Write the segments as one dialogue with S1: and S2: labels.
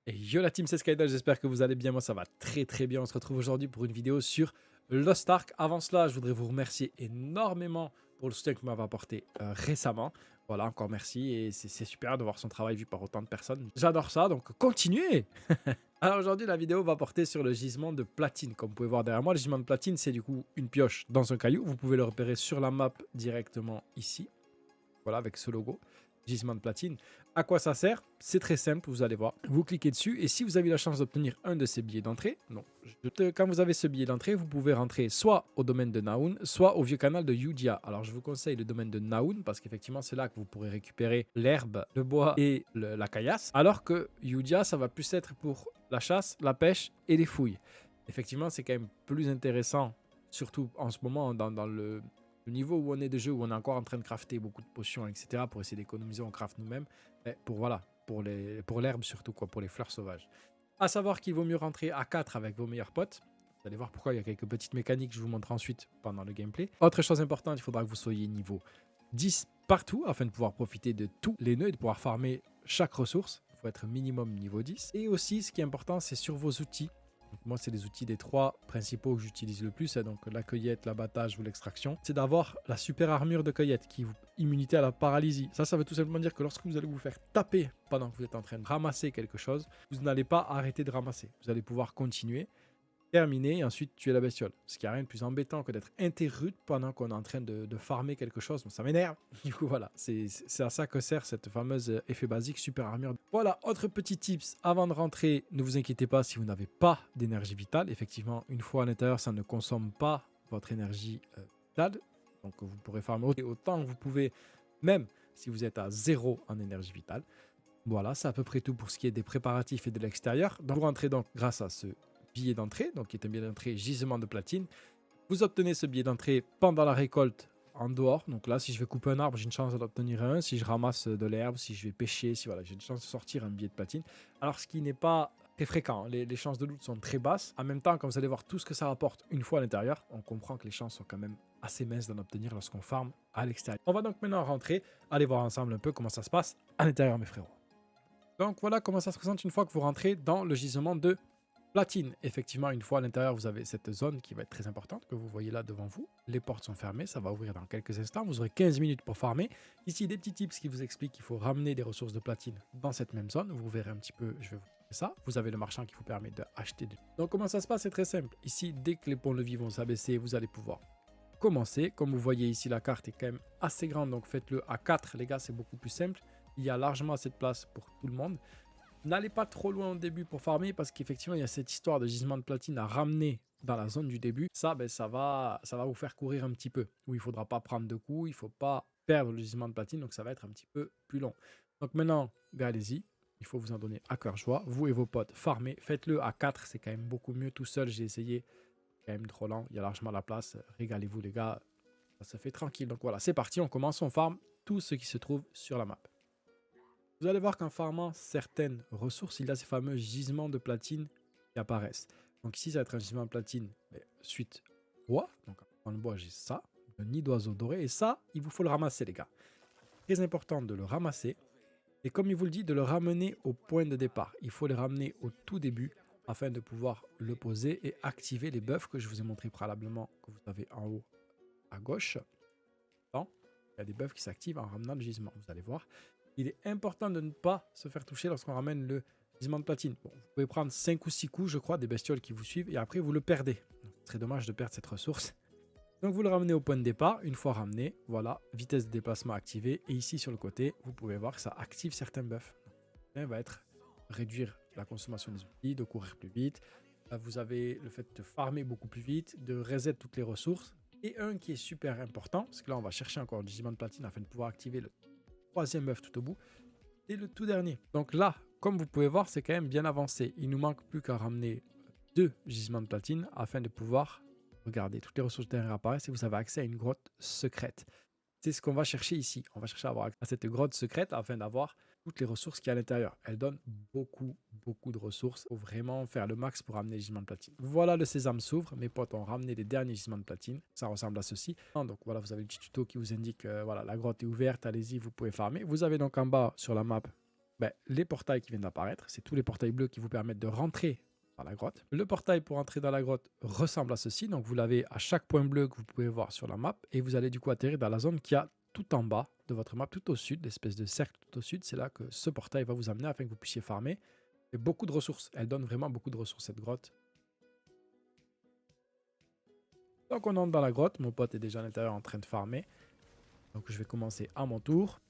S1: Et yo la team, c'est Skydal, j'espère que vous allez bien, moi ça va très bien. On se retrouve aujourd'hui pour une vidéo sur Lost Ark. Avant cela, je voudrais vous remercier énormément pour le soutien que vous m'avez apporté récemment. Voilà, encore merci et c'est super de voir son travail vu par autant de personnes. J'adore ça, donc continuez. Alors aujourd'hui, la vidéo va porter sur le gisement de platine. Comme vous pouvez voir derrière moi, le gisement de platine, c'est du coup une pioche dans un caillou. Vous pouvez le repérer sur la map directement ici. Voilà, avec ce logo, gisement de platine. À quoi ça sert? C'est très simple, vous allez voir. Vous cliquez dessus et si vous avez la chance d'obtenir un de ces billets d'entrée, quand vous avez ce billet d'entrée, vous pouvez rentrer soit au domaine de Naoun, soit au vieux canal de Yudia. Alors je vous conseille le domaine de Naoun parce qu'effectivement c'est là que vous pourrez récupérer l'herbe, le bois et la caillasse. Alors que Yudia, ça va plus être pour la chasse, la pêche et les fouilles. Effectivement, c'est quand même plus intéressant, surtout en ce moment dans le niveau où on est de jeu, où on est encore en train de crafter beaucoup de potions, etc. pour essayer d'économiser, on craft nous-mêmes. Pour l'herbe surtout, quoi, pour les fleurs sauvages. À savoir qu'il vaut mieux rentrer à 4 avec vos meilleurs potes. Vous allez voir pourquoi, il y a quelques petites mécaniques que je vous montre ensuite pendant le gameplay. Autre chose importante, il faudra que vous soyez niveau 10 partout afin de pouvoir profiter de tous les nœuds et de pouvoir farmer chaque ressource. Il faut être minimum niveau 10. Et aussi, ce qui est important, c'est sur vos outils. Donc moi, c'est les outils des 3 principaux que j'utilise le plus, donc la cueillette, l'abattage ou l'extraction. C'est d'avoir la super armure de cueillette qui vous immunité à la paralysie. Ça veut tout simplement dire que lorsque vous allez vous faire taper pendant que vous êtes en train de ramasser quelque chose, vous n'allez pas arrêter de ramasser. Vous allez pouvoir continuer, terminer et ensuite tuer la bestiole. Ce qui n'a rien de plus embêtant que d'être interrupte pendant qu'on est en train de farmer quelque chose. Donc ça m'énerve. Du coup, voilà, c'est à ça que sert cette fameuse effet basique super armure. Voilà, autre petit tips avant de rentrer, ne vous inquiétez pas si vous n'avez pas d'énergie vitale. Effectivement, une fois à l'intérieur, ça ne consomme pas votre énergie vitale. Donc vous pourrez farmer autant que vous pouvez, même si vous êtes à 0 en énergie vitale. Voilà, c'est à peu près tout pour ce qui est des préparatifs et de l'extérieur. Donc vous rentrez donc grâce à ce billet d'entrée, donc qui est un billet d'entrée gisement de platine. Vous obtenez ce billet d'entrée pendant la récolte en dehors. Donc là, si je vais couper un arbre, j'ai une chance d'obtenir un. Si je ramasse de l'herbe, si je vais pêcher, si voilà, j'ai une chance de sortir un billet de platine. Alors ce qui n'est pas très fréquent, hein. Les chances de loot sont très basses. En même temps, quand vous allez voir tout ce que ça rapporte une fois à l'intérieur, on comprend que les chances sont quand même assez minces d'en obtenir lorsqu'on farme à l'extérieur. On va donc maintenant rentrer, aller voir ensemble un peu comment ça se passe à l'intérieur, mes frérots. Donc voilà comment ça se présente une fois que vous rentrez dans le gisement de platine. Effectivement, une fois à l'intérieur, vous avez cette zone qui va être très importante, que vous voyez là devant vous. Les portes sont fermées, ça va ouvrir dans quelques instants. Vous aurez 15 minutes pour farmer. Ici, des petits tips qui vous expliquent qu'il faut ramener des ressources de platine dans cette même zone. Vous verrez un petit peu, je vais vous montrer ça. Vous avez le marchand qui vous permet d'acheter. Donc comment ça se passe? C'est très simple. Ici, dès que les ponts-levis vont s'abaisser, vous allez pouvoir commencer. Comme vous voyez ici, la carte est quand même assez grande, donc faites-le à 4, les gars, c'est beaucoup plus simple. Il y a largement assez de place pour tout le monde. N'allez pas trop loin au début pour farmer parce qu'effectivement, il y a cette histoire de gisement de platine à ramener dans la zone du début. Ça, ça va vous faire courir un petit peu. Où il ne faudra pas prendre de coups, il ne faut pas perdre le gisement de platine, donc ça va être un petit peu plus long. Donc maintenant, allez-y, il faut vous en donner à cœur joie. Vous et vos potes, farmez. Faites-le à 4, c'est quand même beaucoup mieux. Tout seul, j'ai essayé, quand même trop lent. Il y a largement la place. Régalez-vous les gars, ça se fait tranquille. Donc voilà, c'est parti, on commence, on farm tout ce qui se trouve sur la map. Vous allez voir qu'en farmant certaines ressources, il y a ces fameux gisements de platine qui apparaissent. Donc ici, ça va être un gisement de platine suite bois. Donc dans le bois, j'ai ça, le nid d'oiseau doré. Et ça, il vous faut le ramasser, les gars. Très important de le ramasser. Et comme il vous le dit, de le ramener au point de départ. Il faut le ramener au tout début afin de pouvoir le poser et activer les buffs que je vous ai montré préalablement, que vous avez en haut à gauche. Il y a des buffs qui s'activent en ramenant le gisement, vous allez voir. Il est important de ne pas se faire toucher lorsqu'on ramène le gisement de platine. Bon, vous pouvez prendre 5 ou 6 coups, je crois, des bestioles qui vous suivent, et après vous le perdez. Ce serait dommage de perdre cette ressource. Donc vous le ramenez au point de départ. Une fois ramené, voilà, vitesse de déplacement activée. Et ici sur le côté, vous pouvez voir que ça active certains buffs. Ça va être réduire la consommation des outils, de courir plus vite. Vous avez le fait de farmer beaucoup plus vite, de reset toutes les ressources. Et un qui est super important, parce que là on va chercher encore le gisement de platine afin de pouvoir activer le troisième œuf tout au bout, et le tout dernier. Donc là, comme vous pouvez voir, c'est quand même bien avancé. Il nous manque plus qu'à ramener 2 gisements de platine afin de pouvoir regarder toutes les ressources derrière apparaissent et vous avez accès à une grotte secrète. C'est ce qu'on va chercher ici. On va chercher à avoir accès à cette grotte secrète afin d'avoir toutes les ressources qu'il y a à l'intérieur. Elle donne beaucoup de ressources. Il faut vraiment faire le max pour ramener les gisements de platine. Voilà, le sésame s'ouvre. Mes potes ont ramené les derniers gisements de platine. Ça ressemble à ceci. Donc voilà, vous avez le petit tuto qui vous indique voilà, la grotte est ouverte. Allez-y, vous pouvez farmer. Vous avez donc en bas sur la map ben, les portails qui viennent d'apparaître. C'est tous les portails bleus qui vous permettent de rentrer dans la grotte. Le portail pour entrer dans la grotte ressemble à ceci. Donc vous l'avez à chaque point bleu que vous pouvez voir sur la map. Et vous allez du coup atterrir dans la zone qui a tout en bas de votre map, tout au sud, l'espèce de cercle tout au sud. C'est là que ce portail va vous amener afin que vous puissiez farmer. Et beaucoup de ressources. Elle donne vraiment beaucoup de ressources, cette grotte. Donc on entre dans la grotte. Mon pote est déjà à l'intérieur en train de farmer. Donc je vais commencer à mon tour.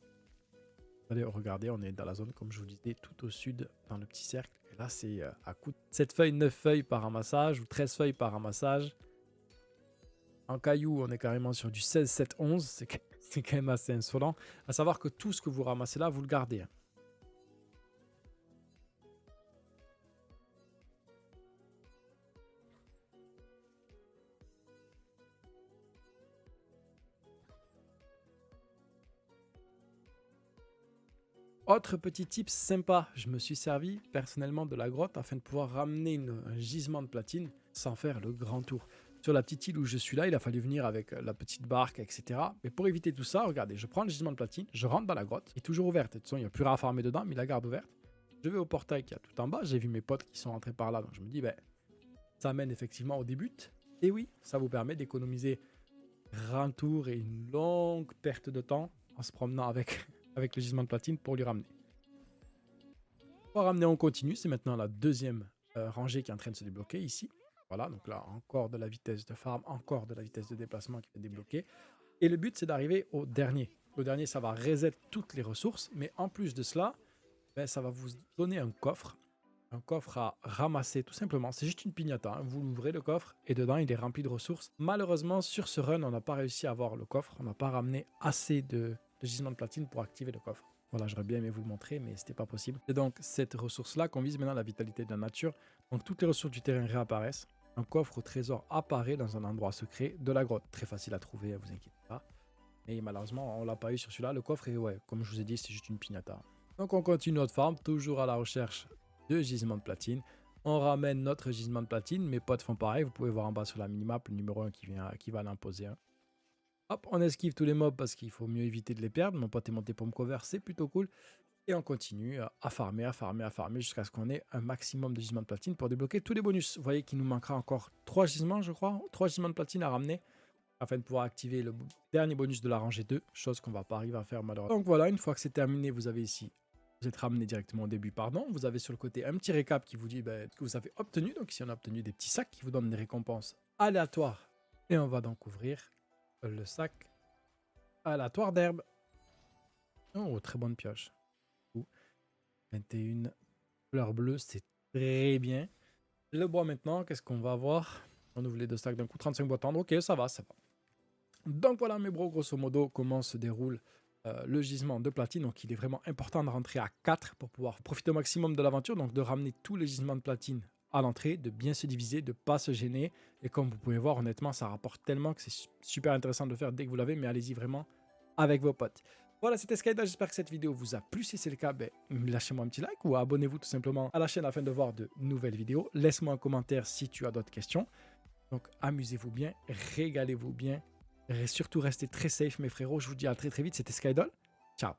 S1: Allez, regardez, on est dans la zone, comme je vous disais, tout au sud, dans le petit cercle. Et là, c'est à coup de 7 feuilles, 9 feuilles par ramassage, ou 13 feuilles par ramassage. En caillou, on est carrément sur du 16, 7, 11. C'est quand même assez insolent. À savoir que tout ce que vous ramassez là, vous le gardez. Autre petit tip sympa, je me suis servi personnellement de la grotte afin de pouvoir ramener un gisement de platine sans faire le grand tour. Sur la petite île où je suis là, il a fallu venir avec la petite barque, etc. Mais pour éviter tout ça, regardez, je prends le gisement de platine, je rentre dans la grotte, il est toujours ouverte. De toute façon, il n'y a plus rien à farmer dedans, mais il la garde ouverte. Je vais au portail qui est tout en bas, j'ai vu mes potes qui sont rentrés par là, donc je me dis, ben, ça mène effectivement au début. Et oui, ça vous permet d'économiser un tour et une longue perte de temps en se promenant avec le gisement de platine pour lui ramener. Pour ramener, on continue. C'est maintenant la deuxième rangée qui est en train de se débloquer ici. Voilà, donc là, encore de la vitesse de farm, encore de la vitesse de déplacement qui est débloquée. Et le but, c'est d'arriver au dernier. Au dernier, ça va reset toutes les ressources. Mais en plus de cela, ben, ça va vous donner un coffre. Un coffre à ramasser, tout simplement. C'est juste une pignata. Hein. Vous l'ouvrez, le coffre, et dedans, il est rempli de ressources. Malheureusement, sur ce run, on n'a pas réussi à avoir le coffre. On n'a pas ramené assez de gisements de platine pour activer le coffre. Voilà, j'aurais bien aimé vous le montrer, mais c'était pas possible. C'est donc cette ressource-là qu'on vise maintenant, la vitalité de la nature. Donc toutes les ressources du terrain réapparaissent. Un coffre au trésor apparaît dans un endroit secret de la grotte. Très facile à trouver, ne vous inquiétez pas. Mais malheureusement, on l'a pas eu sur celui-là. Le coffre, est, ouais, comme je vous ai dit, c'est juste une pignata. Donc on continue notre farm, toujours à la recherche de gisements de platine. On ramène notre gisement de platine. Mes potes font pareil. Vous pouvez voir en bas sur la minimap le numéro 1 qui va l'imposer. Hop, on esquive tous les mobs parce qu'il faut mieux éviter de les perdre. Mon pote est monté pour me cover, c'est plutôt cool. Et on continue à farmer jusqu'à ce qu'on ait un maximum de gisements de platine pour débloquer tous les bonus. Vous voyez qu'il nous manquera encore 3 gisements, je crois. 3 gisements de platine à ramener afin de pouvoir activer le dernier bonus de la rangée 2, chose qu'on ne va pas arriver à faire malheureusement. Donc voilà, une fois que c'est terminé, vous avez ici, vous êtes ramené directement au début, pardon. Vous avez sur le côté un petit récap qui vous dit ce que vous avez obtenu. Donc ici, on a obtenu des petits sacs qui vous donnent des récompenses aléatoires. Et on va donc ouvrir le sac aléatoire d'herbe. Oh, très bonne pioche. 21 fleurs bleues, c'est très bien. Le bois maintenant, qu'est-ce qu'on va avoir? On ouvre les deux stacks d'un coup, 35 bois tendres. Ok, ça va, ça va. Donc voilà mes bros, grosso modo, comment se déroule le gisement de platine. Donc il est vraiment important de rentrer à 4 pour pouvoir profiter au maximum de l'aventure. Donc de ramener tous les gisements de platine à l'entrée, de bien se diviser, de ne pas se gêner. Et comme vous pouvez voir, honnêtement, ça rapporte tellement que c'est super intéressant de le faire dès que vous l'avez. Mais allez-y vraiment avec vos potes. Voilà, c'était Skyda, j'espère que cette vidéo vous a plu. Si c'est le cas, lâchez-moi un petit like ou abonnez-vous tout simplement à la chaîne afin de voir de nouvelles vidéos. Laisse-moi un commentaire si tu as d'autres questions. Donc amusez-vous bien, régalez-vous bien. Et surtout restez très safe mes frérots. Je vous dis à très très vite, c'était Skydoll. Ciao.